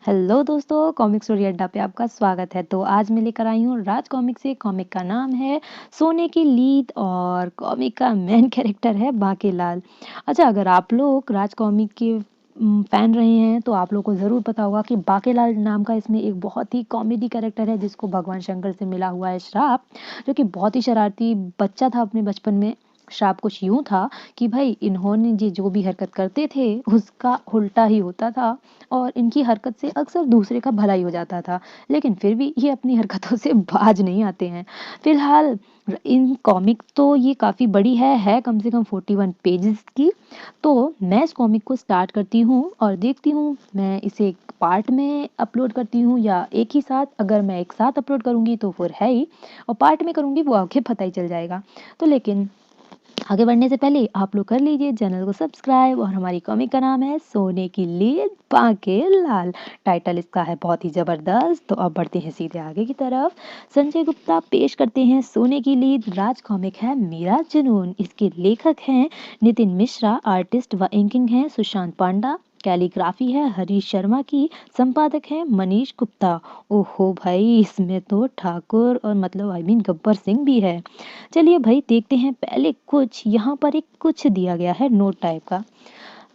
Hello दोस्तों, comic story अड्डा पे आपका स्वागत है। तो आज मैं लेकर आई हूँ राज कॉमिक से। कॉमिक का नाम है सोने की लीद और कॉमिक का मेन कैरेक्टर है बांकेलाल। अच्छा, अगर आप लोग राज कॉमिक के फैन रहे हैं तो आप लोग को ज़रूर पता होगा कि बांकेलाल नाम का इसमें एक बहुत ही कॉमेडी कैरेक्टर है जिसको भगवान शंकर से मिला हुआ है श्राप, जो कि बहुत ही शरारती बच्चा था अपने बचपन में। श्राप कुछ यूं था कि भाई इन्होंने जो भी हरकत करते थे उसका उल्टा ही होता था और इनकी हरकत से अक्सर दूसरे का भला ही हो जाता था, लेकिन फिर भी ये अपनी हरकतों से बाज नहीं आते हैं। फिलहाल इन कॉमिक तो ये काफ़ी बड़ी है कम से कम 41 पेजेस की। तो मैं इस कॉमिक को स्टार्ट करती हूँ और देखती हूँ मैं इसे एक पार्ट में अपलोड करती हूँ या एक ही साथ। अगर मैं एक साथ अपलोड करूँगी तो फिर है ही, और पार्ट में करूँगी वो आगे पता ही चल जाएगा। तो लेकिन आगे बढ़ने से पहले आप लोग कर लीजिए चैनल को सब्सक्राइब। और हमारी कॉमिक का नाम है सोने की लीद बांकेलाल। टाइटल इसका है बहुत ही जबरदस्त। तो अब बढ़ते हैं सीधे आगे की तरफ। संजय गुप्ता पेश करते हैं सोने की लीद। राज कॉमिक है मेरा जुनून। इसके लेखक हैं नितिन मिश्रा, आर्टिस्ट व इंकिंग है सुशांत पांडा, कैलीग्राफी है हरीश शर्मा की, संपादक है मनीष गुप्ता। ओहो भाई, इसमें तो ठाकुर और मतलब गब्बर सिंह भी है। चलिए भाई देखते हैं। पहले कुछ यहाँ पर एक कुछ दिया गया है नोट टाइप का।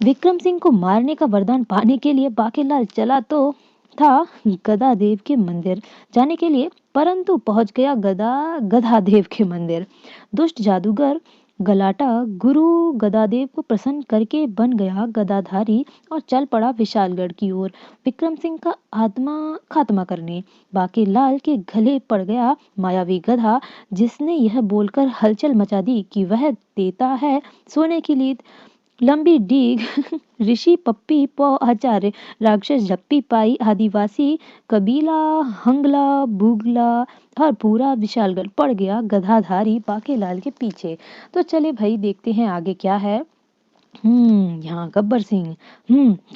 विक्रम सिंह को मारने का वरदान पाने के लिए बांकेलाल चला तो था गदादेव के मंदिर जाने के लिए, परंतु पहुंच गया गदादेव के मंदिर। दुष्ट जादूगर गलाटा गुरु गदादेव को प्रसन्न करके बन गया गदाधारी और चल पड़ा विशालगढ़ की ओर विक्रम सिंह का आत्मा खात्मा करने। बांकेलाल के गले पड़ गया मायावी गधा, जिसने यह बोलकर हलचल मचा दी कि वह देता है सोने की लीद। लंबी डीग ऋषि पप्पी पौ आचार्य राक्षस झप्पी पाई आदिवासी कबीला हंगला बुगला और पूरा विशालगढ़ पड़ गया गधाधारी बांकेलाल के पीछे। तो चले भाई देखते हैं आगे क्या है। यहाँ गब्बर सिंह।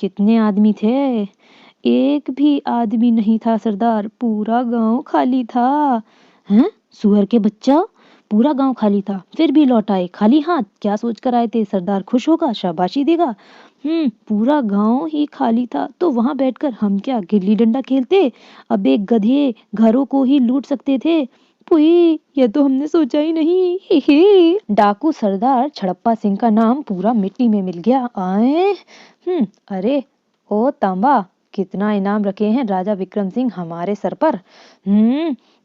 कितने आदमी थे? एक भी आदमी नहीं था सरदार, पूरा गांव खाली था। हैं? सुअर के बच्चा, पूरा गांव खाली था फिर भी लौट आए खाली हाथ? क्या सोच कर आए थे? सरदार खुश होगा, शाबाशी देगा। पूरा गांव ही खाली था तो वहां बैठकर हम क्या गिल्ली डंडा खेलते? अब एक गधे घरों को ही लूट सकते थे। पुई, ये तो हमने सोचा ही नहीं। हे हे। डाकू सरदार छड़प्पा सिंह का नाम पूरा मिट्टी में मिल गया। आए। अरे ओ तांबा, कितना इनाम रखे हैं राजा विक्रम सिंह हमारे सर पर।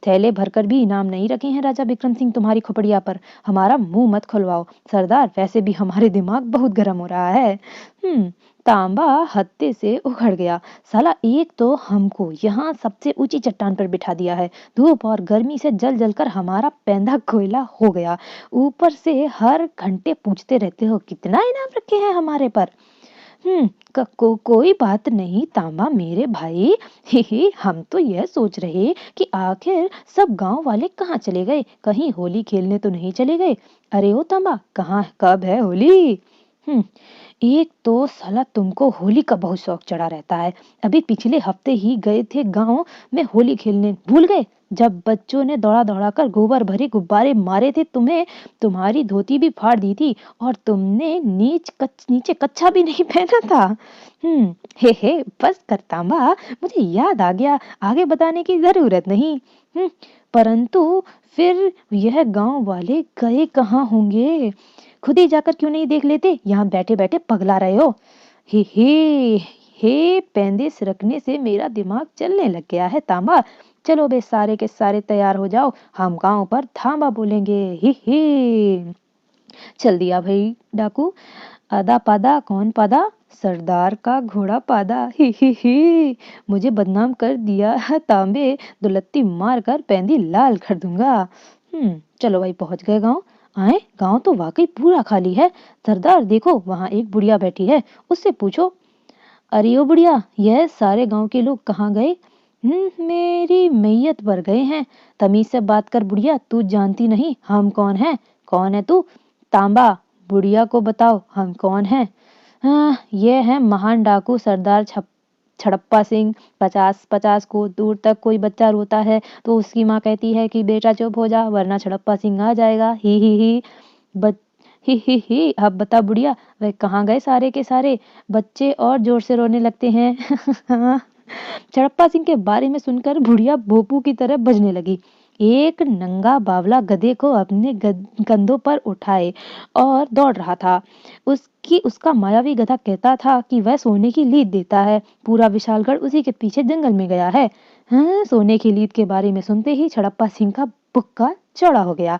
थैले भरकर भी इनाम नहीं रखे हैं राजा विक्रम सिंह तुम्हारी खोपड़िया पर। हमारा मुंह मत खुलवाओ सरदार, वैसे भी हमारे दिमाग बहुत गर्म हो रहा है। तांबा हत्ते से उखड़ गया। साला एक तो हमको यहाँ सबसे ऊंची चट्टान पर बिठा दिया है, धूप और गर्मी से जल जल कर हमारा पैंधा कोयला हो गया, ऊपर से हर घंटे पूछते रहते हो कितना इनाम रखे हैं हमारे पर। कोई बात नहीं तांबा मेरे भाई। ही हम तो यह सोच रहे कि आखिर सब गांव वाले कहाँ चले गए, कहीं होली खेलने तो नहीं चले गए। अरे ओ तांबा, कहाँ कब है होली? एक तो साला तुमको होली का बहुत शौक चढ़ा रहता है। अभी पिछले हफ्ते ही गए थे गांव में होली खेलने, भूल गए? जब बच्चों ने दौड़ा दौड़ा कर गोबर भरे गुब्बारे मारे थे तुम्हें, तुम्हारी धोती भी फाड़ दी थी और तुमने नीचे कच्छा भी नहीं पहना था। हे बस कर तांबा, मुझे याद आ गया, आगे बताने की जरूरत नहीं। परंतु फिर यह गांव वाले गए कहाँ होंगे? खुद ही जाकर क्यों नहीं देख लेते? यहाँ बैठे बैठे पगला रहे हो। हे पैंदे सिरकने से मेरा दिमाग चलने लग गया है तांबा। चलो बे सारे के सारे तैयार हो जाओ, हम गांव पर थांबा बोलेंगे। ही चल दिया भाई डाकू। आधा पादा कौन पादा? सरदार का घोड़ा पादा। ही मुझे बदनाम कर दिया तांबे, दुलत्ती मार कर पैंदी लाल कर दूंगा। चलो भाई पहुंच गए गांव। आए, गांव तो वाकई पूरा खाली है। सरदार देखो, वहां एक बुढ़िया बैठी है, उससे पूछो। अरे ओ बुढ़िया, यह सारे गांव के लोग कहाँ गए? मेरी मैयत पर गए हैं। तमीज से बात कर बुढ़िया, तू जानती नहीं हम कौन हैं? कौन है तू? तांबा, बुढ़िया को बताओ हम कौन हैं। हाँ, ये है महान डाकू सरदार छड़प्पा सिंह। 50-50 को दूर तक कोई बच्चा रोता है तो उसकी माँ कहती है कि बेटा चुप हो जा वरना छड़प्पा सिंह आ जाएगा। ही बच ही अब बता बुढ़िया, वे कहाँ गए सारे के सारे? बच्चे और जोर से रोने लगते हैं। चड़प्पा सिंह के बारे में सुनकर बुढ़िया भोपू की तरह बजने लगी। एक नंगा बावला गधे को अपने कंधों पर उठाए और दौड़ रहा था। उसका मायावी गधा कहता था कि वह सोने की लीद देता है। पूरा विशालगढ़ उसी के पीछे जंगल में गया है। हाँ, सोने की लीद के बारे में सुनते ही चड़प्पा सिंह का बुक्का चौड़ा हो गया।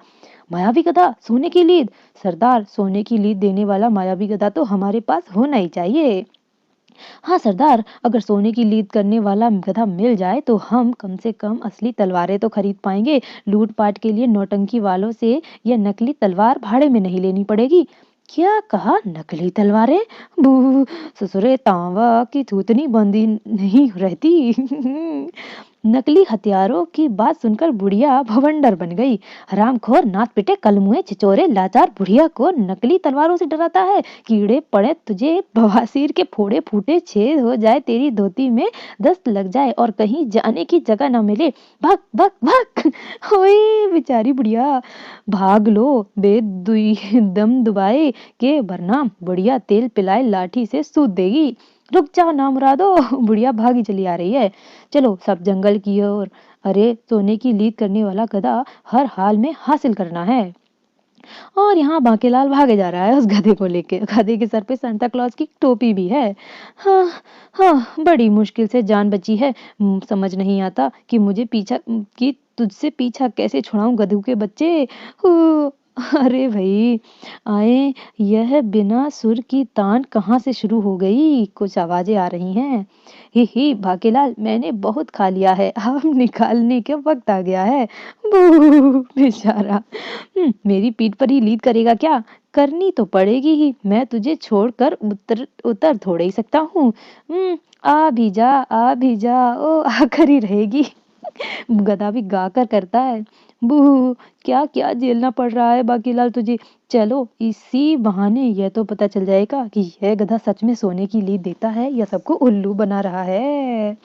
मायावी गधा, सोने की लीद? सरदार, सोने की लीद देने वाला मायावी गधा तो हमारे पास होना ही चाहिए। हाँ सरदार, अगर सोने की लीद करने वाला गधा मिल जाए तो हम कम से कम असली तलवारें तो खरीद पाएंगे। लूटपाट के लिए नौटंकी वालों से यह नकली तलवार भाड़े में नहीं लेनी पड़ेगी। क्या कहा? नकली तलवारें? बू, ससुरे तांबा की थूथनी बंदी नहीं रहती। नकली हथियारों की बात सुनकर बुढ़िया भवंडर बन गई। हरामखोर, नाथ पिटे, कलमुए, छिचोरे, लाचार, बुढ़िया को नकली तलवारों से डराता है। कीड़े पड़े तुझे, बवासीर के फोड़े फूटे, छेद हो जाए तेरी धोती में, दस्त लग जाए और कहीं जाने की जगह न मिले, भाग भाग भाग। ओए बेचारी बुढ़िया, भाग लो दम दुबाए के वरना बुढ़िया तेल पिलाए लाठी से सूद देगी। रुक जाओ नामुरादो, बुढ़िया भागी चली आ रही है। चलो सब जंगल की ओर। अरे, सोने की लीद करने वाला गधा हर हाल में हासिल करना है। और यहाँ बांकेलाल भागे जा रहा है उस गधे को लेके। गधे के सर पे सांता क्लॉज की टोपी भी है। हाँ हाँ, बड़ी मुश्किल से जान बची है। समझ नहीं आता कि तुझसे पीछा कैसे छुड़ाऊं गधू के बच्चे। अरे भाई आए, यह बिना सुर की तान कहाँ से शुरू हो गई? कुछ आवाजें आ रही हैं। ही भागेलाल, मैंने बहुत खा लिया है, अब निकालने के वक्त आ गया है। बू बेचारा। मेरी पीठ पर ही लीद करेगा क्या? करनी तो पड़ेगी ही, मैं तुझे छोड़कर उतर थोड़े ही सकता हूँ। आ भी जा, ओ आकर ही रहेगी। गधा भी गाकर करता है। बू, क्या क्या झेलना पड़ रहा है बांकीलाल तुझे। चलो इसी बहाने यह तो पता चल जाएगा कि यह गधा सच में सोने की लीद देता है या सबको उल्लू बना रहा है।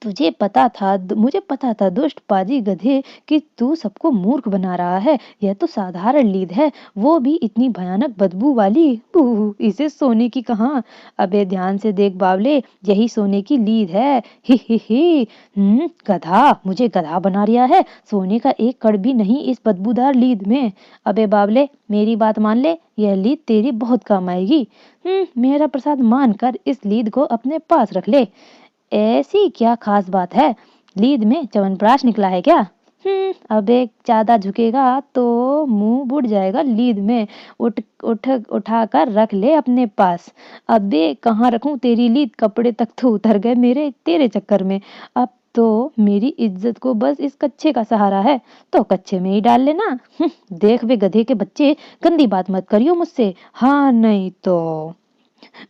मुझे पता था दुष्ट पाजी गधे कि तू सबको मूर्ख बना रहा है। यह तो साधारण लीद है, वो भी इतनी भयानक बदबू वाली। इसे सोने की कहाँ? अबे ध्यान से देख बावले, यही सोने की लीद है। ही गधा, मुझे गधा बना रिया है। सोने का एक कण भी नहीं इस बदबूदार लीद में। अबे बावले, मेरी बात मान ले, यह लीद तेरी बहुत काम आएगी। मेरा प्रसाद मानकर इस लीद को अपने पास रख ले। ऐसी क्या खास बात है? लीद में च्यवनप्राश निकला है क्या? अबे ज्यादा झुकेगा तो मुंह बुड़ जाएगा लीद में। उठा कर रख ले अपने पास। अबे कहाँ रखूं तेरी लीद? कपड़े तक तो उतर गए मेरे तेरे चक्कर में। अब तो मेरी इज्जत को बस इस कच्छे का सहारा है, तो कच्छे में ही डाल लेना। देख वे गधे के बच्चे, गंदी बात मत करियो मुझसे, हाँ नहीं तो।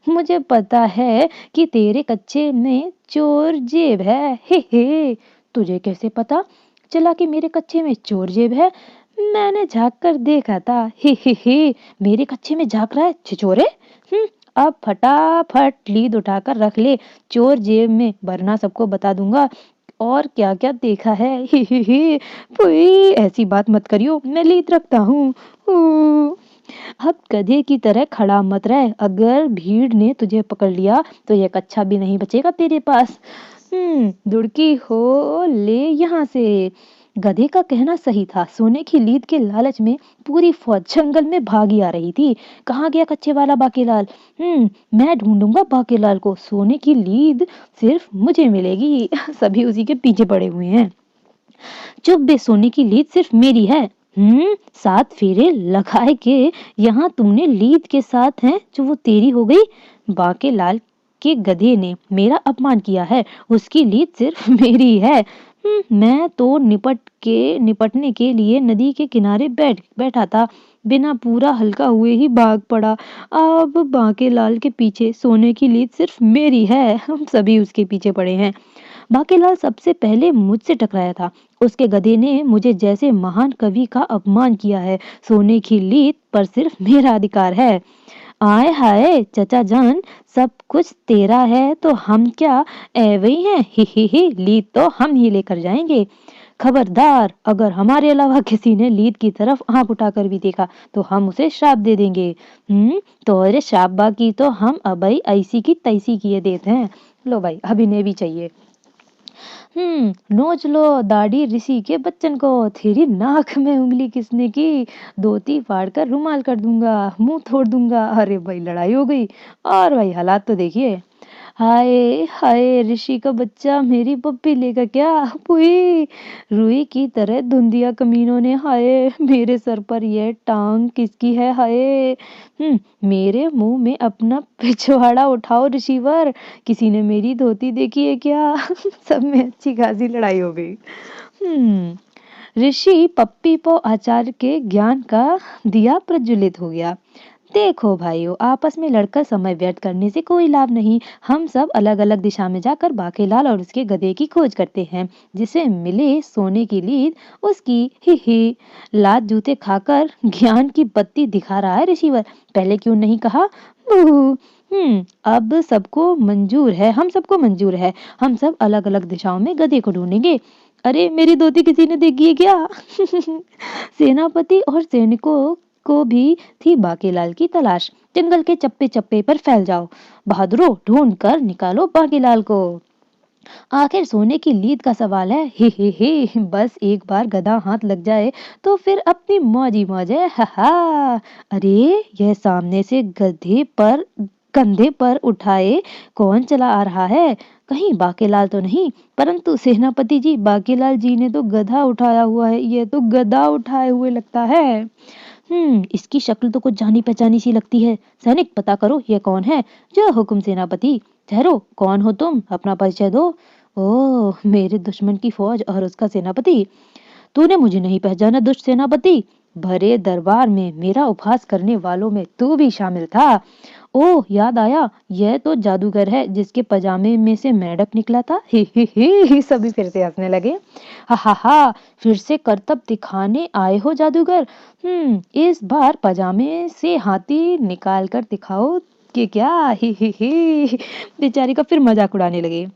मुझे पता है कि तेरे कच्चे में चोर जेब है। हे तुझे कैसे पता चला कि मेरे कच्चे में चोर जेब है? मैंने झांक कर देखा था। हे मेरे कच्चे में झांक रहा है छिछोरे। अब फटाफट लीद उठाकर रख ले चोर जेब में, वरना सबको बता दूंगा और क्या क्या देखा है। ही ऐसी बात मत करियो, मैं लीद रखता हूँ। अब गधे की तरह खड़ा मत रह, अगर भीड़ ने तुझे पकड़ लिया तो यह कच्छा भी नहीं बचेगा तेरे पास। दुड़की हो ले यहाँ से। गधे का कहना सही था। सोने की लीद के लालच में पूरी फौज जंगल में भागी आ रही थी। कहाँ गया कच्चे वाला बांकेलाल? मैं ढूंढूंगा बांकेलाल को। सोने की लीद सिर्फ मुझे मिलेगी। सभी उसी के पीछे पड़े हुए हैं। चुप बे, सोने की लीद सिर्फ मेरी है। 7 फेरे लगाए के यहाँ तुमने लीद के साथ हैं जो वो तेरी हो गई। बांकेलाल के गधे ने मेरा अपमान किया है, उसकी लीद सिर्फ मेरी है। मैं तो निपटने के लिए नदी के किनारे बैठा था, बिना पूरा हल्का हुए ही भाग पड़ा। अब बांकेलाल के पीछे सोने की लीद सिर्फ मेरी है। हम सभी उसके पीछे पड़े हैं। बांकेलाल सबसे पहले मुझसे टकराया था। उसके गधे ने मुझे जैसे महान कवि का अपमान किया है। सोने की लीद पर सिर्फ मेरा अधिकार है। आए हाय चचा जान, सब कुछ तेरा है तो हम क्या एवं हैं? ही लीद तो हम ही लेकर जाएंगे। खबरदार, अगर हमारे अलावा किसी ने लीद की तरफ आंख उठाकर भी देखा तो हम उसे श्राप दे देंगे। तो अरे श्राप बाकी तो हम अबई ऐसी की तैसी किए देते हैं। लो भाई, अभिनय भी चाहिए। नोच लो दाढ़ी ऋषि के बच्चन को, तेरी नाक में उंगली किसने की, धोती फाड़ कर रुमाल कर दूंगा, मुंह तोड़ दूंगा। अरे भाई, लड़ाई हो गई। और भाई हालात तो देखिए। हाय हाय, ऋषि का बच्चा मेरी पप्पी लेगा क्या? पुई, रुई की तरह धुंधिया कमीनों ने, हाय मेरे सर पर यह टांग किसकी है? हाय, मेरे मुंह में अपना पिछवाड़ा उठाओ ऋषिवर, किसी ने मेरी धोती देखी है क्या? सब में अच्छी खासी लड़ाई हो गई। ऋषि पप्पी पो आचार्य के ज्ञान का दिया प्रज्वलित हो गया। देखो भाइयों, आपस में लड़कर समय व्यर्थ करने से कोई लाभ नहीं। हम सब अलग अलग दिशा में जाकर बाकेलाल और उसके गधे की खोज करते हैं। जिसे मिले सोने की लीद, उसकी ही लात जूते खाकर ज्ञान की बत्ती दिखा रहा है ऋषिवर। पहले क्यों नहीं कहा? बू। अब सबको मंजूर है, हम सबको मंजूर है। हम सब अलग अलग दिशाओं में गधे को ढूंढेंगे। अरे, मेरी धोती किसी ने देखी है क्या? सेनापति और सैनिकों को भी थी बाकेलाल की तलाश। जंगल के चप्पे चप्पे पर फैल जाओ, बहादुरों, ढूंढ कर निकालो बाकेलाल को। आखिर सोने की लीद का सवाल है। हे, बस एक बार गधा हाथ लग जाए तो फिर अपनी मौज ही मौज है। हा। अरे, यह सामने से कंधे पर उठाए कौन चला आ रहा है? कहीं बाकेलाल तो नहीं? परंतु सेनापति जी, बाकेलाल जी ने तो गधा उठाया हुआ है, यह तो गधा उठाए हुए लगता है। इसकी शक्ल तो कुछ जानी पहचानी सी लगती है। सैनिक, पता करो यह कौन है। जो हुकुम सेनापति। ठहरो, कौन हो तुम? अपना परिचय दो। ओह, मेरे दुश्मन की फौज और उसका सेनापति। तूने मुझे नहीं पहचाना दुष्ट सेनापति? भरे दरबार में मेरा उपहास करने वालों में तू भी शामिल था। ओह, याद आया, यह तो जादूगर है जिसके पजामे में से मेंढक निकला था। ही, सभी फिर से हंसने लगे। हा, फिर से करतब दिखाने आए हो जादूगर? इस बार पजामे से हाथी निकाल कर दिखाओ कि क्या? ही, बेचारी का फिर मजाक उड़ाने लगे।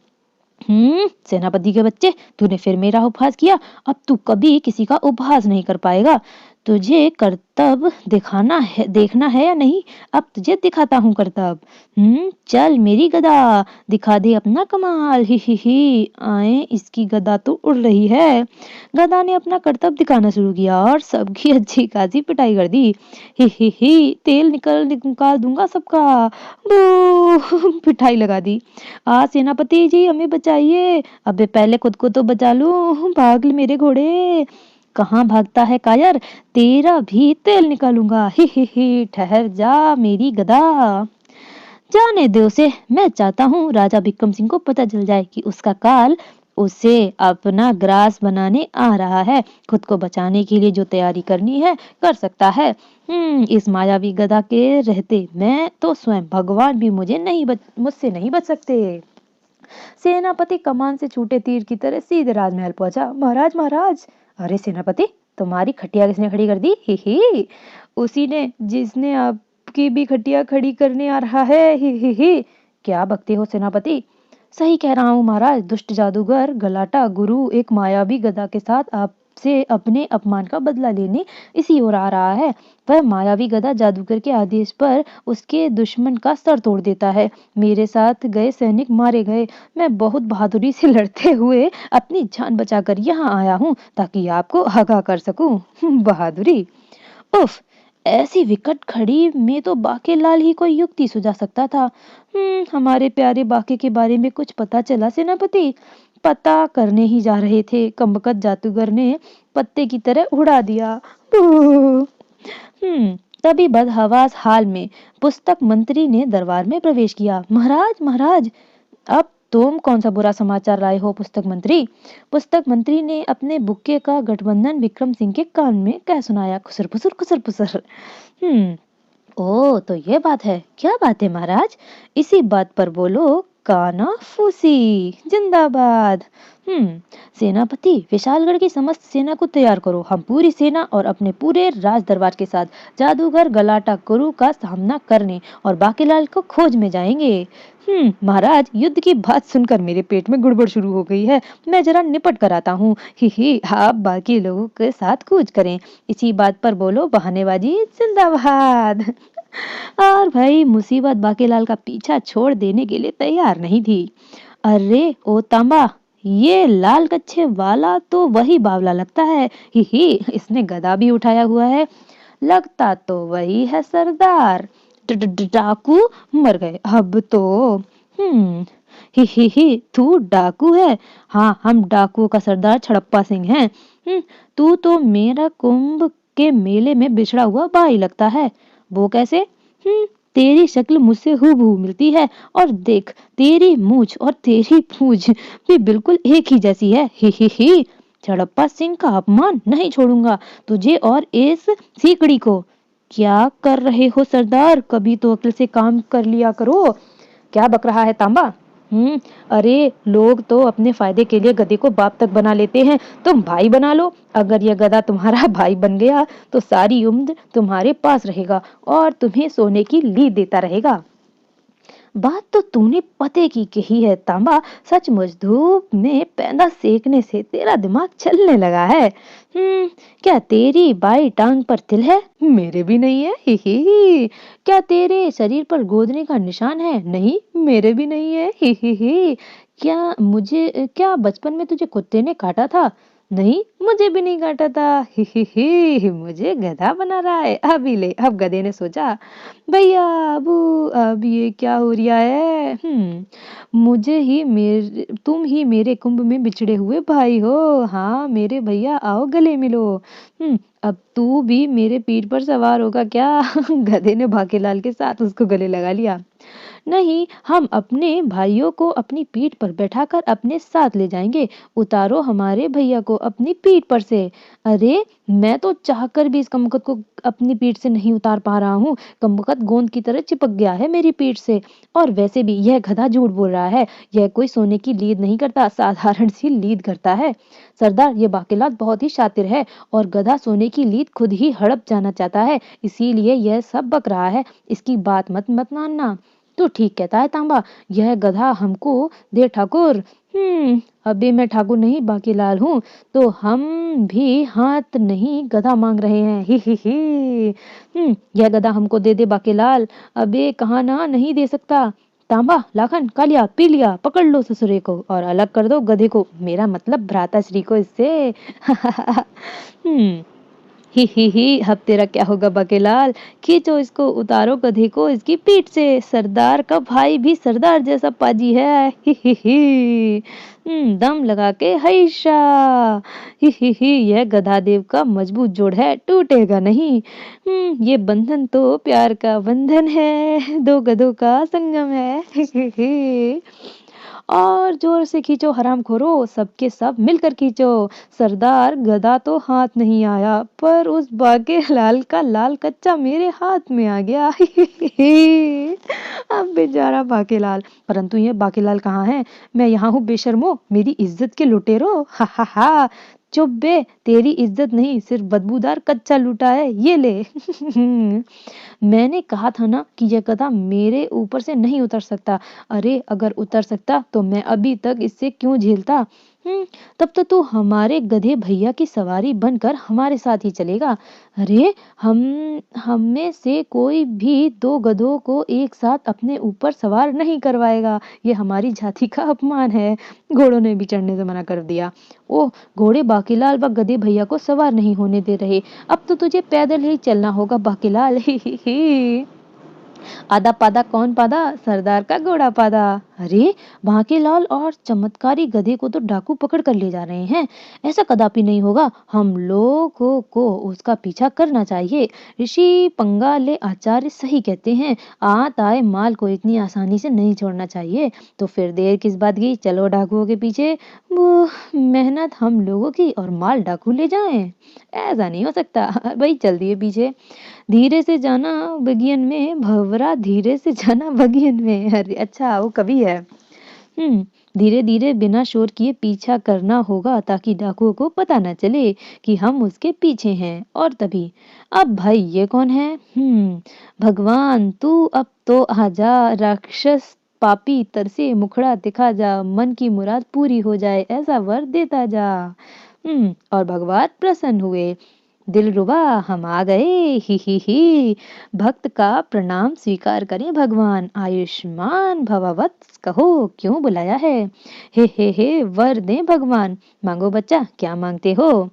सेनापति के बच्चे, तूने फिर मेरा उपहास किया। अब तू कभी किसी का उपहास नहीं कर पाएगा। तुझे करतब देखना है या नहीं? अब तुझे दिखाता हूँ करतब। चल मेरी गदा, दिखा दे अपना कमाल। ही, आए, इसकी गदा तो उड़ रही है। गदा ने अपना करतब दिखाना शुरू किया और सबकी अच्छी खासी पिटाई कर दी। ही, तेल निकाल दूंगा सबका। बू, पिटाई लगा दी। सेनापति जी, हमें बचाइए। अबे, पहले खुद को तो बचा लूं। भाग ले मेरे घोड़े। कहाँ भागता है कायर? तेरा भी तेल निकालूंगा। ही, ठहर जा मेरी गधा। जाने दे उसे। मैं चाहता हूँ राजा विक्रम सिंह को पता चल जाए कि उसका काल उसे अपना ग्रास बनाने आ रहा है। खुद को बचाने के लिए जो तैयारी करनी है कर सकता है। इस मायावी गधा के रहते मैं तो स्वयं भगवान भी मुझसे नहीं बच सकते। सेनापति कमान से छूटे तीर की तरह सीधे राजमहल पहुंचा। महाराज, महाराज। अरे सेनापति, तुम्हारी खटिया किसने खड़ी कर दी? ही, उसी ने जिसने आपकी भी खटिया खड़ी करने आ रहा है। ही, क्या बकते हो सेनापति? सही कह रहा हूँ महाराज। दुष्ट जादूगर गलाटा गुरु एक मायावी गदा के साथ आपसे अपने अपमान का बदला लेने इसी ओर आ रहा है। वह मायावी गदा जादूगर के आदेश पर उसके दुश्मन का सर तोड़ देता है। मेरे साथ गए सैनिक मारे गए। मैं बहुत बहादुरी से लड़ते हुए अपनी जान बचाकर यहाँ आया हूँ ताकि आपको आगाह कर सकूं। बहादुरी? उफ, ऐसी विकट घड़ी में तो बाकेलाल ही कोई युक्ति सुझा सकता था। हमारे प्यारे बाके के बारे में कुछ पता चला सेनापति? पता करने ही जा रहे थे, कमबख्त जादूगर ने पत्ते की तरह उड़ा दिया। तभी बदहवास हाल में पुस्तक मंत्री ने दरबार में प्रवेश किया। महाराज, महाराज। अब तुम कौन सा बुरा समाचार लाए हो पुस्तक मंत्री? पुस्तक मंत्री ने अपने बुक्के का गठबंधन विक्रम सिंह के कान में कह सुनाया। खुसर फुसर, खुसर फुसर। ओ, तो ये बात है। क्या बात है महाराज? इसी बात पर बोलो। कानाफूसी जिंदाबाद। सेनापति, विशालगढ़ की समस्त सेना को तैयार करो। हम पूरी सेना और अपने पूरे राज दरबार के साथ जादूगर गलाटा गुरु का सामना करने और बाकीलाल को खोज में जाएंगे। महाराज, युद्ध की बात सुनकर मेरे पेट में गड़बड़ शुरू हो गई है। मैं जरा निपट कर आता हूँ। ही आप बाकी लोगों के साथ कूच करें। इसी बात पर बोलो बहानेबाजी जिंदाबाद। और भाई मुसीबत बाकीलाल का पीछा छोड़ देने के लिए तैयार नहीं थी। अरे ओ तांबा, ये लाल कच्छे वाला तो वही बावला लगता है। ही इसने गदा भी उठाया हुआ है। लगता तो वही है सरदार। डाकू मर गए अब तो। हम्म ही तू डाकू है? हाँ, हम डाकुओं का सरदार छड़प्पा सिंह हैं। तू तो मेरा कुंभ के मेले में बिछड़ा हुआ भाई लगता है। वो कैसे? तेरी शक्ल मुझसे हूबहू मिलती है, और देख, तेरी मूछ और तेरी पूंछ भी बिल्कुल एक ही जैसी है। ही छड़प्पा सिंह का अपमान नहीं छोड़ूंगा, तुझे और इस सीकड़ी को। क्या कर रहे हो सरदार? कभी तो अक्ल से काम कर लिया करो। क्या बक रहा है तांबा? अरे, लोग तो अपने फायदे के लिए गधे को बाप तक बना लेते हैं, तुम भाई बना लो। अगर यह गधा तुम्हारा भाई बन गया तो सारी उम्र तुम्हारे पास रहेगा और तुम्हें सोने की लीद देता रहेगा। बात तो तूने पते की कही है तांबा। सचमुच धूप में पैदा सेकने से तेरा दिमाग चलने लगा है। क्या तेरी बाई टांग पर तिल है? मेरे भी नहीं है। ही क्या तेरे शरीर पर गोदने का निशान है? नहीं, मेरे भी नहीं है। ही क्या बचपन में तुझे कुत्ते ने काटा था? नहीं, मुझे भी नहीं काटा था। ही मुझे गधा बना रहा है। अभी ले। अब गधे ने सोचा, भैया अबू, अब ये क्या हो रिया है? तुम ही मेरे कुंभ में बिछड़े हुए भाई हो। हाँ मेरे भैया, आओ गले मिलो। अब तू भी मेरे पीठ पर सवार होगा क्या? गधे ने भागीलाल के साथ उसको गले लगा लिया। नहीं, हम अपने भाइयों को अपनी पीठ पर बैठाकर अपने साथ ले जाएंगे। उतारो हमारे भैया को अपनी पीठ पर से। अरे, मैं तो चाहकर भी इस कमबख्त को अपनी पीठ से नहीं उतार पा रहा हूँ। कमबख्त गोंद की तरह चिपक गया है मेरी पीठ से। और वैसे भी यह गधा झूठ बोल रहा है। यह कोई सोने की लीद नहीं करता, साधारण सी लीद करता है। सरदार, ये बाकीलाल बहुत ही शातिर है और गधा सोने की लीद खुद ही हड़प जाना चाहता है, इसीलिए यह सब बक रहा है। इसकी बात मत मानना। तो ठीक कहता है तांबा, यह गधा हमको दे ठाकुर। अभी मैं ठाकुर नहीं बाकीलाल हूँ, तो हम भी हाथ नहीं गधा मांग रहे हैं। ही यह गधा हमको दे दे बाकीलाल। अबे कहा ना, नहीं दे सकता। तांबा, लाखन, कालिया, पी लिया, पकड़ लो ससुरे को और अलग कर दो गधे को, मेरा मतलब भ्राताश्री को इससे। हम्म अब तेरा क्या होगा बाकीलाल? खींचो इसको, उतारो गधे को इसकी पीठ से। सरदार का भाई भी सरदार जैसा पाजी है। दम लगा के हैशा। यह गधादेव का मजबूत जोड़ है, टूटेगा नहीं। ये बंधन तो प्यार का बंधन है, दो गधों का संगम है। और जोर से खींचो हरामखोरो, सबके सब मिलकर खींचो। सरदार, गधा तो हाथ नहीं आया, पर उस बाकीलाल का लाल कच्चा मेरे हाथ में आ गया। अब बेचारा बाकीलाल। परंतु ये बाकीलाल कहाँ है? मैं यहाँ हूँ बेशर्मो, मेरी इज्जत के लुटेरो। हा। चुप बे, तेरी इज्जत नहीं, सिर्फ बदबूदार कच्चा लूटा है, ये ले। मैंने कहा था ना कि यह गधा मेरे ऊपर से नहीं उतर सकता। अरे, अगर उतर सकता तो मैं अभी तक इससे क्यों झेलता। तब तो तू हमारे गधे भैया की सवारी बनकर हमारे साथ ही चलेगा। अरे, हम में से कोई भी दो गधों को एक साथ अपने ऊपर सवार नहीं करवाएगा, ये हमारी जाति का अपमान है। घोड़ों ने भी चढ़ने से मना कर दिया। ओह, घोड़े बाकीलाल व गधे भैया को सवार नहीं होने दे रहे। अब तो तुझे पैदल ही चलना होगा बाकीलाल। ही आधा पादा कौन पादा? सरदार का घोड़ा पादा। अरे, बाकीलाल और चमत्कारी गधे को तो डाकू पकड़ कर ले जा रहे हैं। ऐसा कदापि नहीं होगा, हम लोगों को उसका पीछा करना चाहिए। ऋषि पंगाले आचार्य सही कहते हैं, आत आए माल को इतनी आसानी से नहीं छोड़ना चाहिए। तो फिर देर किस बात की, चलो डाकुओं के पीछे। वो मेहनत हम लोगों की और माल डाकू ले जाएं, ऐसा नहीं हो सकता। भाई चल दिए पीछे। धीरे से जाना बगियन में, भंवरा धीरे से जाना बगियन में। अरे अच्छा, वो कवि है। धीरे धीरे बिना शोर किए पीछा करना होगा ताकि डाकुओं को पता न चले कि हम उसके पीछे हैं। और तभी, अब भाई ये कौन है? भगवान तू अब तो आजा, राक्षस पापी तरसे मुखड़ा दिखा जा, मन की मुराद पूरी हो जाए ऐसा वर देता जा। और भगवान प्रसन्न हुए। दिलरुबा हम आ गए, ही भक्त का प्रणाम स्वीकार करें भगवान, आयुष्मान भववत्स कहो क्यों बुलाया है? हे वर दें भगवान, मांगो बच्चा क्या मांगते हो?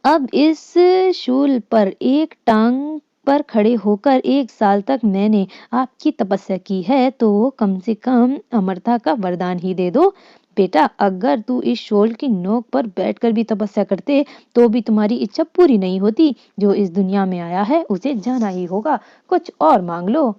अब इस शूल पर एक टांग पर खड़े होकर 1 साल तक मैंने आपकी तपस्या की है, तो कम से कम अमरता का वरदान ही दे दो। बेटा, अगर तू इस शूल की नोक पर बैठकर भी तपस्या करते तो भी तुम्हारी इच्छा पूरी नहीं होती। जो इस दुनिया में आया है उसे जाना ही होगा, कुछ और मांग लो।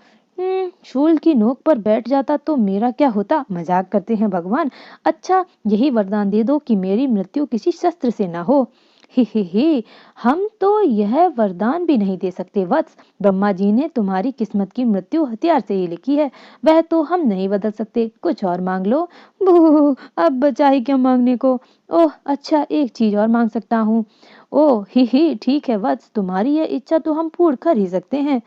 शूल की नोक पर बैठ जाता तो मेरा क्या होता? मजाक करते हैं भगवान। अच्छा, यही वरदान दे दो कि मेरी मृत्यु किसी शस्त्र से ना हो। ही हम तो यह वरदान भी नहीं दे सकते वत्स। ब्रह्मा जी ने तुम्हारी किस्मत की मृत्यु हथियार से ही लिखी है, वह तो हम नहीं बदल सकते। कुछ और मांग लो। बू, अब बचा ही क्या मांगने को? ओह अच्छा, एक चीज और मांग सकता हूँ। ओह ही ठीक है वत्स, तुम्हारी यह इच्छा तो हम पूर्ण कर ही सकते हैं।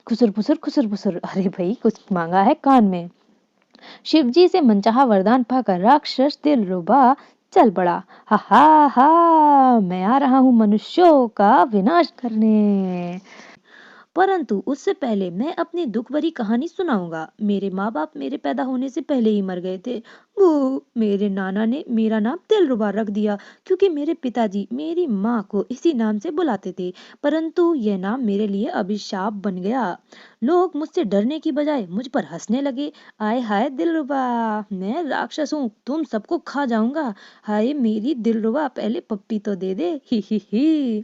खुसर फुसर, अरे भाई कुछ मांगा है कान में। शिवजी से मनचाहा वरदान पाकर राक्षस दिलरुबा चल पड़ा। हा मैं आ रहा हूँ मनुष्यों का विनाश करने। परंतु उससे पहले मैं अपनी दुख भरी कहानी सुनाऊंगा। मेरे माँ बाप मेरे पैदा होने से पहले ही मर गए थे। वो मेरे नाना ने मेरा नाम दिलरुबा रख दिया क्योंकि मेरे पिताजी मेरी माँ को इसी नाम से बुलाते थे। परंतु यह नाम मेरे लिए अभिशाप बन गया। लोग मुझसे डरने की बजाय मुझ पर हंसने लगे। आय हाय दिलरुबा, मैं राक्षस हूँ, तुम सबको खा जाऊंगा। हाय मेरी दिलरुबा, पहले पप्पी तो दे दे। ही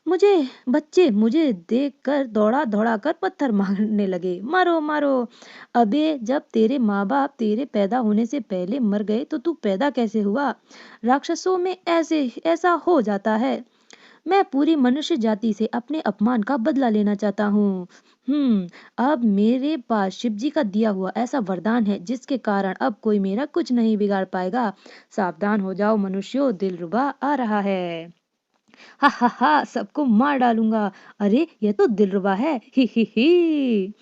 मुझे देखकर दौड़ा दौड़ा कर पत्थर मारने लगे। मारो मारो। अबे जब तेरे माँ बाप तेरे पैदा होने से पहले मर गए तो तू पैदा कैसे हुआ? राक्षसों में ऐसा हो जाता है। मैं पूरी मनुष्य जाति से अपने अपमान का बदला लेना चाहता हूँ। अब मेरे पास शिवजी का दिया हुआ ऐसा वरदान है जिसके कारण अब कोई मेरा कुछ नहीं बिगाड़ पाएगा। सावधान हो जाओ मनुष्यों, दिलरुबा आ रहा है। सबको मार डालूंगा। अरे यह तो दिलरुबा है। ही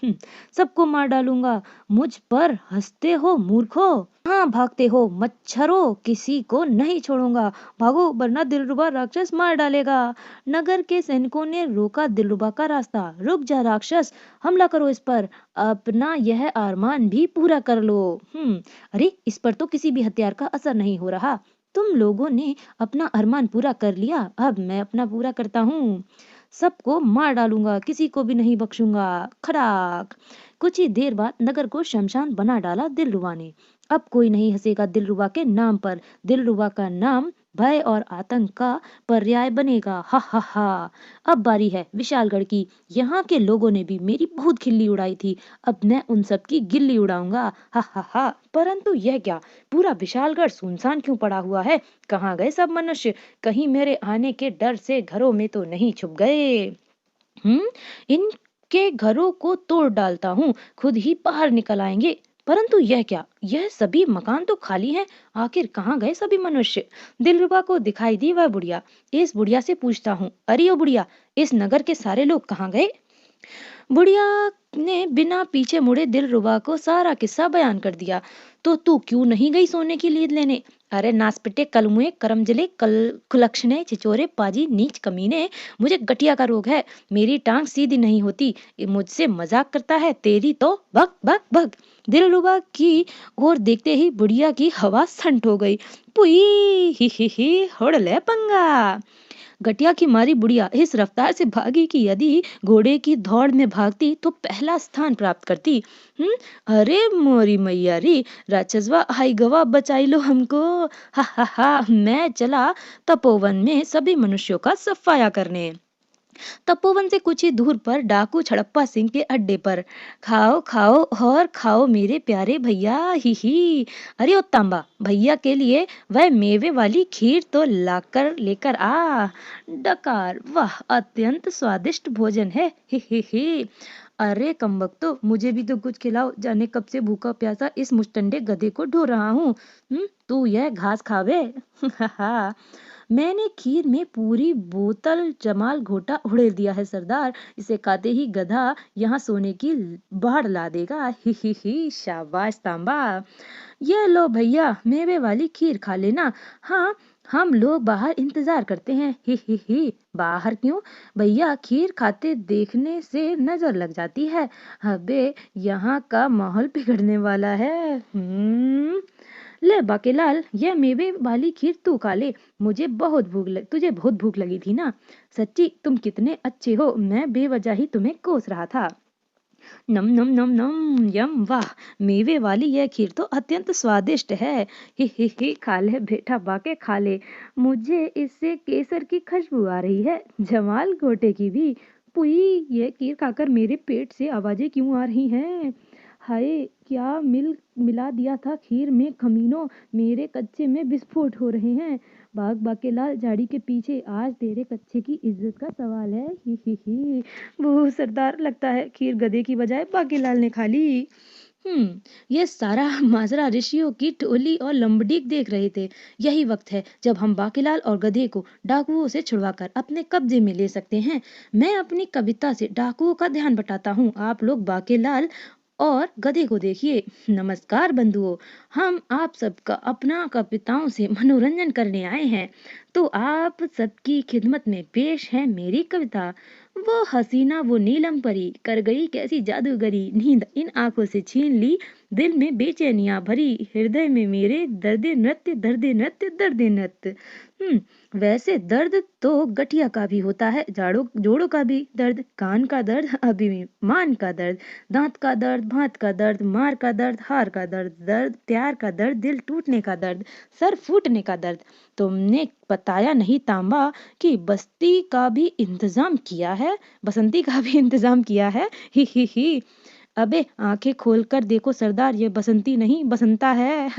सबको मार डालूंगा। मुझ पर हंसते हो मूर्खो? हाँ भागते हो मच्छरों, किसी को नहीं छोड़ूंगा। भागो वरना दिलरुबा राक्षस मार डालेगा। नगर के सैनिकों ने रोका दिलरुबा का रास्ता। रुक जा राक्षस, हमला करो इस पर, अपना यह अरमान भी पूरा कर लो। अरे इस पर तो किसी भी हथियार का असर नहीं हो रहा। तुम लोगों ने अपना अरमान पूरा कर लिया, अब मैं अपना पूरा करता हूँ। सबको मार डालूंगा, किसी को भी नहीं बख्शूंगा। खड़ाक। कुछ ही देर बाद नगर को शमशान बना डाला दिलरुबा ने। अब कोई नहीं हंसेगा दिलरुबा के नाम पर। दिलरुबा का नाम भय और आतंक का पर्याय बनेगा। हा। अब बारी है विशालगढ़ की। यहाँ के लोगों ने भी मेरी बहुत खिल्ली उड़ाई थी, अब मैं उन सब की गिल्ली उड़ाऊंगा। हा। परंतु यह क्या, पूरा विशालगढ़ सुनसान क्यों पड़ा हुआ है? कहाँ गए सब मनुष्य? कहीं मेरे आने के डर से घरों में तो नहीं छुप गए? इनके घरों को तोड़ डालता हूँ, खुद ही बाहर निकल आएंगे। परंतु यह क्या, यह सभी मकान तो खाली हैं। आखिर कहाँ गए सभी मनुष्य? दिलरुबा को दिखाई दी वह बुढ़िया। इस बुढ़िया से पूछता हूँ, अरे ओ बुढ़िया, इस नगर के सारे लोग कहाँ गए? बुढ़िया ने बिना पीछे मुड़े दिलरुबा को सारा किस्सा बयान कर दिया। तो तू क्यों नहीं गई सोने की लीद लेने? अरे नासपिटे, कलमुए, करमजले, कुलक्षणे, छिचोरे, पाजी, नीच कमीने, मुझे गठिया का रोग है, मेरी टांग सीधी नहीं होती। ये मुझसे मजाक करता है, तेरी तो भग भग भग। दिलरुबा की ओर देखते ही बुढ़िया की हवा संठ हो गई। पुई ही होड़ ले पंगा। गटिया की मारी बुढ़िया इस रफ्तार से भागी कि यदि घोड़े की दौड़ में भागती तो पहला स्थान प्राप्त करती। अरे मोरी मैया री, राक्षसवा आई गवा, बचाई लो हमको। हा मैं चला तपोवन में सभी मनुष्यों का सफाया करने। तपोवन से कुछ ही दूर पर डाकू छड़प्पा सिंह के अड्डे पर। खाओ खाओ और खाओ मेरे प्यारे भैया, ही। अरे ओ तांबा, भैया के लिए वह मेवे वाली खीर तो लाकर लेकर आ। डकार, वाह अत्यंत स्वादिष्ट भोजन है। ही। अरे कमबख्तो, मुझे भी तो कुछ खिलाओ, जाने कब से भूखा प्यासा इस मुष्टंडे गधे को ढो रहा हूँ। तू यह घास खावे। मैंने खीर में पूरी बोतल जमाल घोटा उड़ेल दिया है सरदार। इसे खाते ही गधा यहाँ सोने की बाढ़ ला देगा। ही ही, शाबाश तांबा। ये लो भैया, मेवे वाली खीर खा लेना। हाँ, हम लोग बाहर इंतजार करते हैं। ही, बाहर क्यों? भैया, खीर खाते देखने से नजर लग जाती है। अबे, यहाँ का माहौल बिगड़ने वाला है। ले बाकेलाल, ये मेवे वाली खीर तू खा ले। तुझे बहुत भूख लगी थी ना। सच्ची तुम कितने अच्छे हो, मैं बेवजह ही तुम्हें कोस रहा था। नम नम नम नम, यम, वाह। मेवे वाली यह खीर तो अत्यंत स्वादिष्ट है। ही, खा ले बेटा, बाके खा ले। मुझे इससे केसर की खुशबू आ रही है, जमाल घोटे की भी। पुई, ये खीर खाकर मेरे पेट से आवाजें क्यों आ रही हैं? हाय, क्या मिला दिया था खीर में कमीनों, मेरे कच्चे में विस्फोट हो रहे हैं। भाग बाकेलाल, झाड़ी के पीछे, आज तेरे कच्चे की इज्जत का सवाल है। ही, वो सरदार, लगता है खीर गधे की बजाय बाकीलाल ने खा ली। ये सारा माजरा ऋषियों की टोली और लंबड़ीक देख रहे थे। यही वक्त है जब हम बाकीलाल और गधे को डाकुओं से छुड़वाकर अपने कब्जे में ले सकते हैं। मैं अपनी कविता से डाकुओं का ध्यान बटाता हूँ, आप लोग बाकीलाल और गधे को देखिए। नमस्कार बंधुओं, हम आप सबका अपना कविताओं से मनोरंजन करने आए हैं। तो आप सबकी खिदमत में पेश है मेरी कविता। वो हसीना वो नीलम परी, कर गई कैसी जादूगरी, नींद इन आंखों से छीन ली, दिल में बेचैनियां भरी, हृदय में मेरे दर्द नृत्य, दर्द नृत्य, दर्द नृत्य। वैसे दर्द तो गठिया का भी होता है, जोड़ों का भी दर्द, कान का दर्द, अभिमान का दर्द, दांत का दर्द, भात का दर्द, मार का दर्द, हार का दर्द, प्यार का दर्द, दिल टूटने का दर्द, सर फूटने का दर्द। तुमने बताया नहीं तांबा कि बस्ती का भी इंतजाम किया है, बसंती का भी इंतजाम किया है। ही। अबे, आंखें खोलकर देखो सरदार, ये बसंती नहीं बसंता है।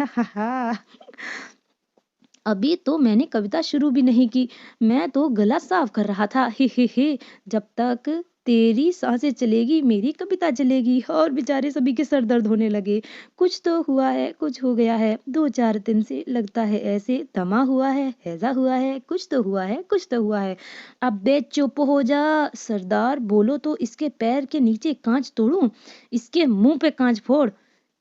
अभी तो मैंने कविता शुरू भी नहीं की, मैं तो गला साफ कर रहा था। ही, जब तक तेरी सांसें चलेगी मेरी कविता चलेगी। और बेचारे सभी के सर दर्द होने लगे। कुछ तो हुआ है, कुछ हो गया है, 2-4 दिन से लगता है ऐसे, दमा हुआ है, हैजा हुआ है, कुछ तो हुआ है, कुछ तो हुआ है। अबे चुप हो जा सरदार, बोलो तो इसके पैर के नीचे कांच तोड़ूं, इसके मुंह पे कांच फोड़।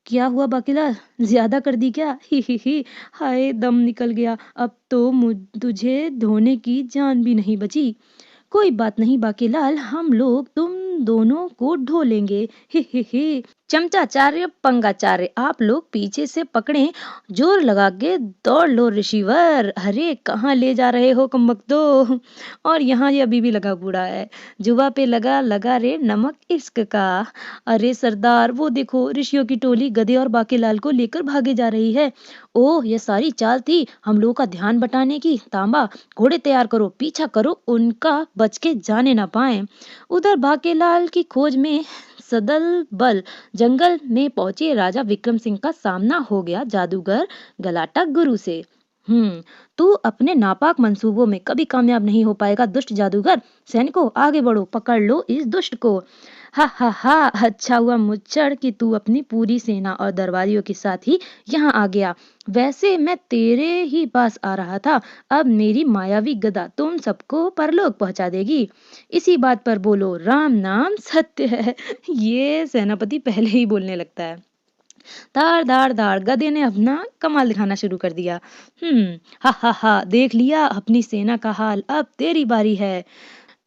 क्या हुआ बाकीलाल, ज्यादा कर दी क्या? ही, हाय, दम निकल गया। अब तो तुझे धोने की जान भी नहीं बची। कोई बात नहीं बाकीलाल, हम लोग तुम दोनों को ढो लेंगे। ही, चमचाचार्य पंगाचार्य, आप लोग पीछे से पकड़े, जोर लगा के दौड़ लो ऋषिवर। अरे कहाँ ले जा रहे हो कमबख्तो? और यहाँ ये अभी भी लगा बूढ़ा है, जुबा पे लगा लगा रे नमक इश्क का। अरे सरदार, वो देखो ऋषियों की टोली गधे और बाकीलाल को लेकर भागे जा रही है। ओह, ये सारी चाल थी हम लोगों का ध्यान बटाने की। तांबा, घोड़े तैयार करो, पीछा करो, उनका बच के जाने ना पाए। उधर बाकीलाल की खोज में सदल बल जंगल में पहुंचे राजा विक्रम सिंह का सामना हो गया जादूगर गलाटक गुरु से। तू अपने नापाक मंसूबों में कभी कामयाब नहीं हो पाएगा दुष्ट जादूगर। सैनिकों, आगे बढ़ो, पकड़ लो इस दुष्ट को। हा, अच्छा हुआ मुच्चड़ कि तू अपनी पूरी सेना और दरबारियों के साथ ही यहाँ आ गया। वैसे मैं तेरे ही पास आ रहा था। अब मेरी मायावी गदा तुम सबको परलोक पहुंचा देगी। इसी बात पर बोलो, राम नाम सत्य है। ये सेनापति पहले ही बोलने लगता है। धाड़ धाड़ धाड़, गधे ने अपना कमाल दिखाना शुरू कर दिया। हा, देख लिया अपनी सेना का हाल, अब तेरी बारी है।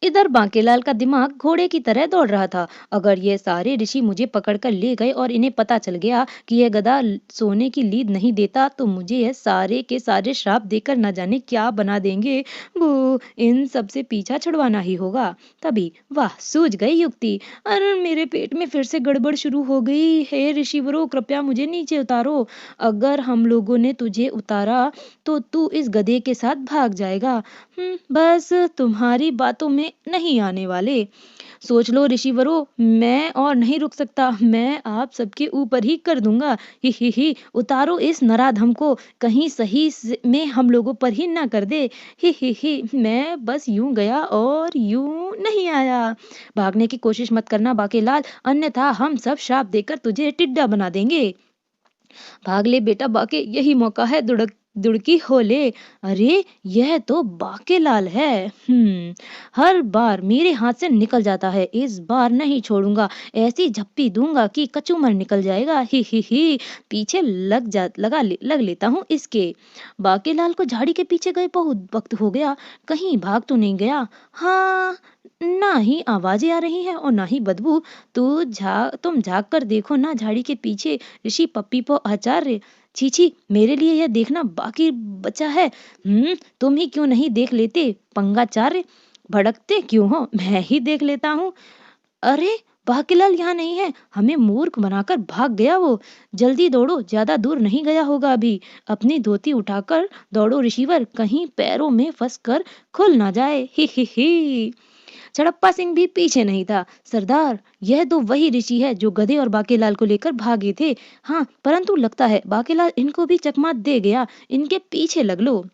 इधर बांकेलाल का दिमाग घोड़े की तरह दौड़ रहा था। अगर ये सारे ऋषि मुझे पकड़कर ले गए और इन्हें पता चल गया कि यह गधा सोने की लीद नहीं देता, तो मुझे यह सारे के सारे श्राप देकर न जाने क्या बना देंगे। वो इन सब से पीछा छुड़वाना ही होगा। तभी वाह, सूझ गई युक्ति। अरे मेरे पेट में फिर से गड़बड़ शुरू हो गई। हे ऋषिवरों, कृपया मुझे नीचे उतारो। अगर हम लोगों ने तुझे उतारा तो तू इस गधे के साथ भाग जाएगा। बस तुम्हारी बातों में नहीं आने वाले। सोच लो ऋषिवरों, मैं और नहीं रुक सकता, मैं आप सबके ऊपर ही कर दूंगा। ही, उतारो इस नराधम को, कहीं में हम लोगों पर ही ना कर दे। ही, मैं बस यूं गया और यूं नहीं आया। भागने की कोशिश मत करना बाकेलाल, अन्यथा हम सब श्राप देकर तुझे टिड्डा बना देंगे। भाग ले बेटा बाके, यही मौका है, दुड़की हो ले। अरे यह तो बाकेलाल है। हर बार मेरे हाथ से निकल जाता है, इस बार नहीं छोड़ूंगा, ऐसी झप्पी दूंगा कि कचूमर निकल जाएगा। ही, पीछे लग लेता हूँ इसके। बाकेलाल को झाड़ी के पीछे गए बहुत वक्त हो गया, कहीं भाग तो नहीं गया। हाँ, ना ही आवाजें आ रही हैं और ना ही बदबू। तुम झाँक कर देखो ना झाड़ी के पीछे, ऋषि पप्पीपो आचार्य। छी, मेरे लिए यह देखना बाकी बचा है। तुम ही क्यों नहीं देख लेते पंगाचार्य? भड़कते क्यों हो, मैं ही देख लेता हूँ। अरे बाकीलाल यहाँ नहीं है, हमें मूर्ख बनाकर भाग गया वो। जल्दी दौड़ो, ज्यादा दूर नहीं गया होगा अभी। अपनी धोती उठाकर दौड़ो ऋषिवर, कहीं पैरों में फंस कर खुल ना जाए। ही। चड़प्पा सिंह भी पीछे नहीं था। सरदार, यह तो वही ऋषि है जो गधे और बाकेलाल को लेकर भागे थे। हाँ, परंतु लगता है बाकेलाल इनको भी चकमा दे गया, इनके पीछे लग लो।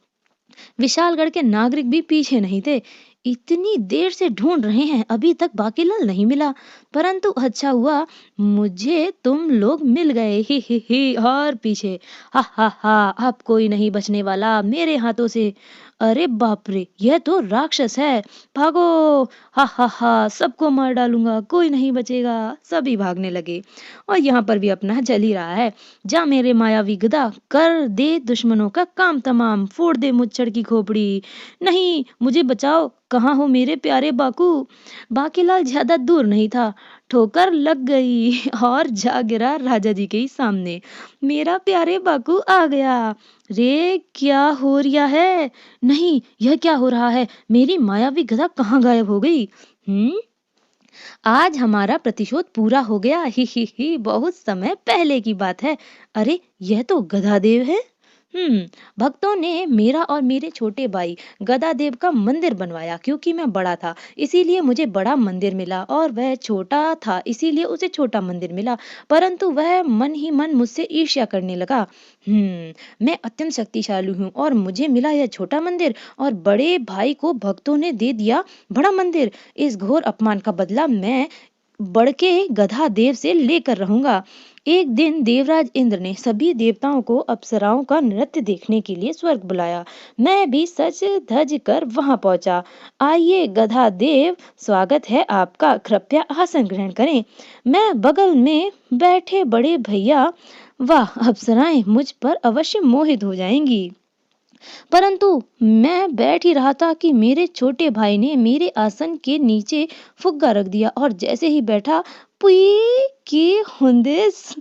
विशालगढ़ के नागरिक भी पीछे नहीं थे। इतनी देर से ढूंढ रहे हैं, अभी तक बाकीलाल नहीं मिला, परंतु अच्छा हुआ मुझे तुम लोग मिल गए। ही, और पीछे। हा, अब कोई नहीं बचने वाला मेरे हाथों से। अरे बाप रे, यह तो राक्षस है, भागो। हा, सबको मार डालूंगा, कोई नहीं बचेगा। सभी भागने लगे और यहाँ पर भी अपना चल ही रहा है। जा मेरे मायावी गदा, कर दे दुश्मनों का काम तमाम, फोड़ दे मुच्छड़ की खोपड़ी। नहीं, मुझे बचाओ, कहाँ हो मेरे प्यारे बाकू? बाकीलाल ज्यादा दूर नहीं था, ठोकर लग गई और जा गिरा राजा जी के ही सामने। मेरा प्यारे बाकू आ गया। रे क्या हो रिया है? नहीं, यह क्या हो रहा है? मेरी मायावी गदा कहाँ गायब हो गई? आज हमारा प्रतिशोध पूरा हो गया। ही, बहुत समय पहले की बात है। अरे यह तो गधादेव है। भक्तों ने मेरा और मेरे छोटे भाई गदादेव का मंदिर बनवाया, क्योंकि मैं बड़ा था इसीलिए मुझे बड़ा मंदिर मिला, और वह छोटा था इसीलिए उसे छोटा मंदिर मिला। परंतु वह मन ही मन मुझसे ईर्ष्या करने लगा। मैं अत्यंत शक्तिशाली हूँ और मुझे मिला यह छोटा मंदिर, और बड़े भाई को भक्तों ने दे दिया बड़ा मंदिर। इस घोर अपमान का बदला मैं बड़के गधा देव से लेकर रहूंगा। एक दिन देवराज इंद्र ने सभी देवताओं को अप्सराओं का नृत्य देखने के लिए स्वर्ग बुलाया। मैं भी सज धज कर वहां पहुंचा। आइए गधा देव, स्वागत है आपका, कृपया आसन ग्रहण करें। मैं बगल में बैठे बड़े भैया, वाह, अप्सराएं मुझ पर अवश्य मोहित हो जाएंगी। परंतु मैं बैठ ही रहा था कि मेरे छोटे भाई ने मेरे आसन के नीचे फुग्गा रख दिया, और जैसे ही बैठा, पुई की हुंदिस।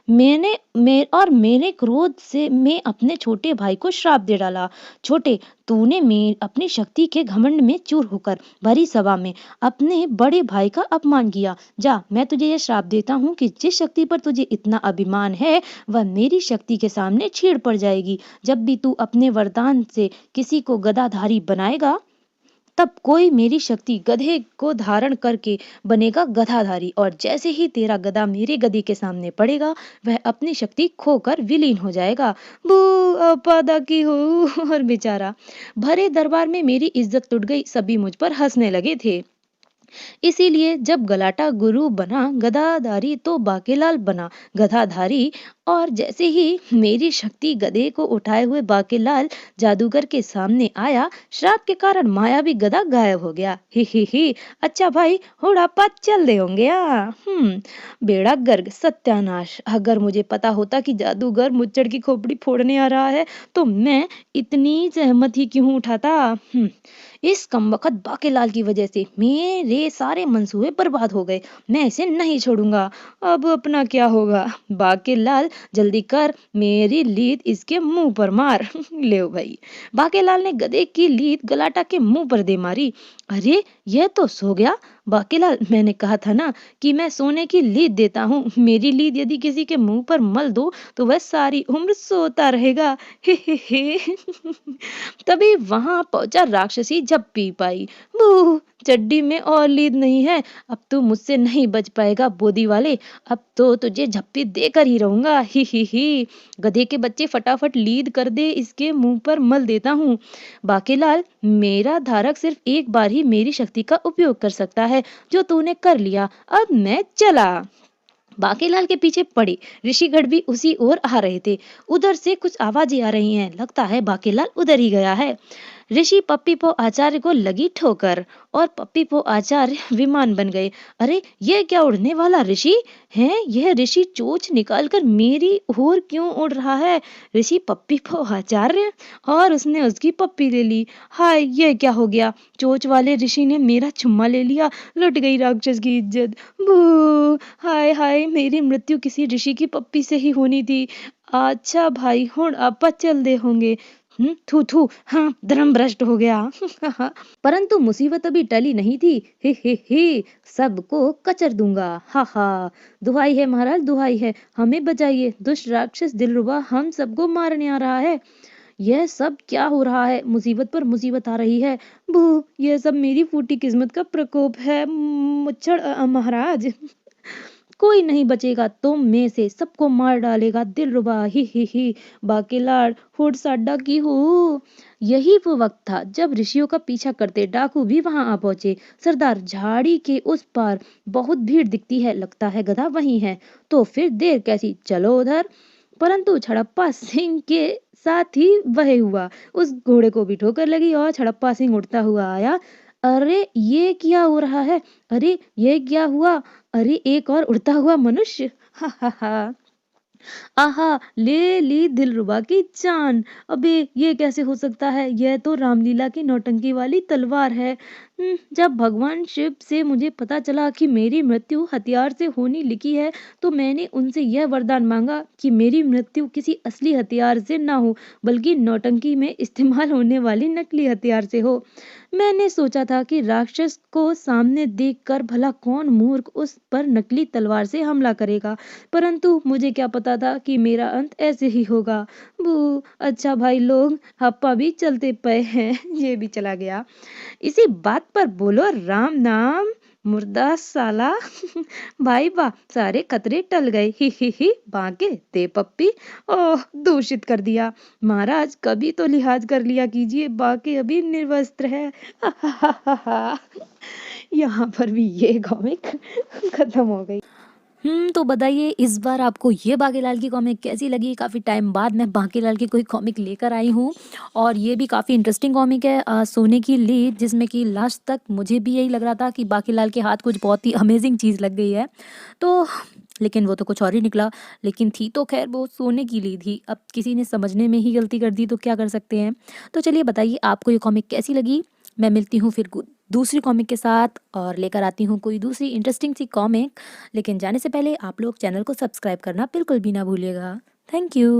मेरे क्रोध से मैं अपने छोटे भाई को श्राप दे डाला। छोटे, तूने अपनी शक्ति के घमंड में चूर होकर भरी सभा में अपने बड़े भाई का अपमान किया। जा, मैं तुझे यह श्राप देता हूँ कि जिस शक्ति पर तुझे इतना अभिमान है वह मेरी शक्ति के सामने छीड़ पड़ जाएगी। जब भी तू अपने वरदान से किसी को गदाधारी बनाएगा, तब कोई मेरी शक्ति गधे को धारण करके बनेगा गधाधारी, और जैसे ही तेरा गधा मेरे गधे के सामने पड़ेगा, वह अपनी शक्ति खोकर विलीन हो जाएगा। बू, अपादा की हो। और बेचारा, भरे दरबार में मेरी इज्जत टूट गई, सभी मुझ पर हंसने लगे थे। इसीलिए जब गलाटा गुरु बना गदाधारी, तो बाकेलाल बना गधाधारी, और जैसे ही मेरी शक्ति गधे को उठाए हुए बाकेलाल जादूगर के सामने आया, श्राप के कारण मायावी गधा गायब हो गया। ही, अच्छा भाई, हुड़ापा चल दे होंगे। बेड़ा गर्ग, सत्यानाश, अगर मुझे पता होता कि जादूगर मुच्चड़ की खोपड़ी फोड़ने आ रहा है, तो मैं इतनी जहमत ही क्यों उठाता। इस कमबख्त बाकेलाल की वजह से मेरे सारे मंसूबे बर्बाद हो गए। मैं इसे नहीं छोड़ूंगा। अब अपना क्या होगा? बाकेलाल, जल्दी कर, मेरी लीद इसके मुंह पर मार। ले भाई, बाकेलाल ने गधे की लीद गलाटा के मुंह पर दे मारी। अरे यह तो सो गया, बाकीलाल, मैंने कहा था ना कि मैं सोने की लीद देता हूँ। मेरी लीद यदि किसी के मुंह पर मल दो तो वह सारी उम्र सोता रहेगा। हे। तभी वहां पहुंचा राक्षसी झप्पी पाई। बू, चड्डी में और लीद नहीं है। अब तू मुझसे नहीं बच पाएगा बोदी वाले। अब तो तुझे झप्पी देकर ही रहूंगा। ही। गधे के बच्चे, फटाफट लीद कर दे, इसके मुंह पर मल देता हूँ। बाकीलाल, मेरा धारक सिर्फ एक बार ही मेरी शक्ति का उपयोग कर सकता है, जो तूने कर लिया। अब मैं चला। बाकीलाल के पीछे पड़े ऋषिगढ़ भी उसी ओर आ रहे थे। उधर से कुछ आवाजें आ रही हैं। लगता है बाकीलाल उधर ही गया है। ऋषि पप्पीपो आचार्य को लगी ठोकर और पप्पीपो आचार्य विमान बन गए। अरे, ये क्या उड़ने वाला ऋषि है? यह ऋषि चोंच निकालकर मेरी ओर क्यों उड़ रहा है? ऋषि पप्पीपो आचार्य, और उसने उसकी पप्पी ले ली। हाय, ये क्या हो गया? चोंच वाले ऋषि ने मेरा चुम्मा ले लिया। लुट गई राक्षस की इज्जत। बू, हाय हाय, मेरी मृत्यु किसी ऋषि की पप्पी से ही होनी थी। अच्छा भाई, हुण आपा चल दे होंगे। थू थू, हाँ, धर्म भ्रष्ट हो गया। परंतु मुसीबत अभी टली नहीं थी। हे, सबको कचर दूंगा। हा हा। दुहाई है महाराज, दुहाई है, हमें बचाइए। दुष्ट राक्षस दिलरुबा हम सबको मारने आ रहा है। यह सब क्या हो रहा है? मुसीबत पर मुसीबत आ रही है। बू, यह सब मेरी फूटी किस्मत का प्रकोप है। मुच्छड़ महाराज, कोई नहीं बचेगा, तुम में से सबको मार डालेगा दिलरुबा। ही। बाकीलाल, हुड साड्डा की हो। यही वो वक्त था जब ऋषियों का पीछा करते डाकू भी वहां आ पहुंचे। सरदार, झाड़ी के उस पार बहुत भीड़ दिखती है, लगता है गधा वही है। तो फिर देर कैसी, चलो उधर। परंतु छड़प्पा सिंह के साथ ही वह हुआ। उस घोड़े को भी ठोकर लगी और छड़प्पा सिंह उड़ता हुआ आया। अरे, ये क्या हो रहा है? अरे, ये क्या हुआ? अरे, एक और उड़ता हुआ मनुष्य। हा। आहा, ले ली दिलरुबा की जान। अबे, ये कैसे हो सकता है? यह तो रामलीला की नौटंकी वाली तलवार है। जब भगवान शिव से मुझे पता चला कि मेरी मृत्यु हथियार से होनी लिखी है, तो मैंने उनसे यह वरदान मांगा कि मेरी मृत्यु किसी असली हथियार से ना हो, बल्कि नौटंकी में इस्तेमाल होने वाली नकली हथियार से हो। मैंने सोचा था कि राक्षस को सामने देखकर भला कौन मूर्ख उस पर नकली तलवार से हमला करेगा, परंतु मुझे क्या पता था कि मेरा अंत ऐसे ही होगा। बू, अच्छा भाई लोग, हप्पा भी चलते पे हैं। ये भी चला गया। इसी बात पर बोलो राम नाम, मुर्दा साला। भाई वाह, सारे खतरे टल गए। ही, बांके दे पप्पी। ओह, दूषित कर दिया। महाराज, कभी तो लिहाज कर लिया कीजिए, बाकी अभी निर्वस्त्र है। यहाँ पर भी ये कॉमिक खत्म हो गई। तो बताइए इस बार आपको ये बांकेलाल की कॉमिक कैसी लगी? काफ़ी टाइम बाद मैं बांकेलाल की कोई कॉमिक लेकर आई हूँ और ये भी काफ़ी इंटरेस्टिंग कॉमिक है, सोने की लीद, जिसमें कि लास्ट तक मुझे भी यही लग रहा था कि बांकेलाल के हाथ कुछ बहुत ही अमेजिंग चीज़ लग गई है। तो लेकिन वो तो कुछ और ही निकला। लेकिन थी तो खैर वो सोने की लीद ही। अब किसी ने समझने में ही गलती कर दी तो क्या कर सकते हैं। तो चलिए बताइए आपको ये कॉमिक कैसी लगी? मैं मिलती हूँ फिर दूसरी कॉमिक के साथ और लेकर आती हूँ कोई दूसरी इंटरेस्टिंग सी कॉमिक। लेकिन जाने से पहले आप लोग चैनल को सब्सक्राइब करना बिल्कुल भी ना भूलिएगा। Thank you.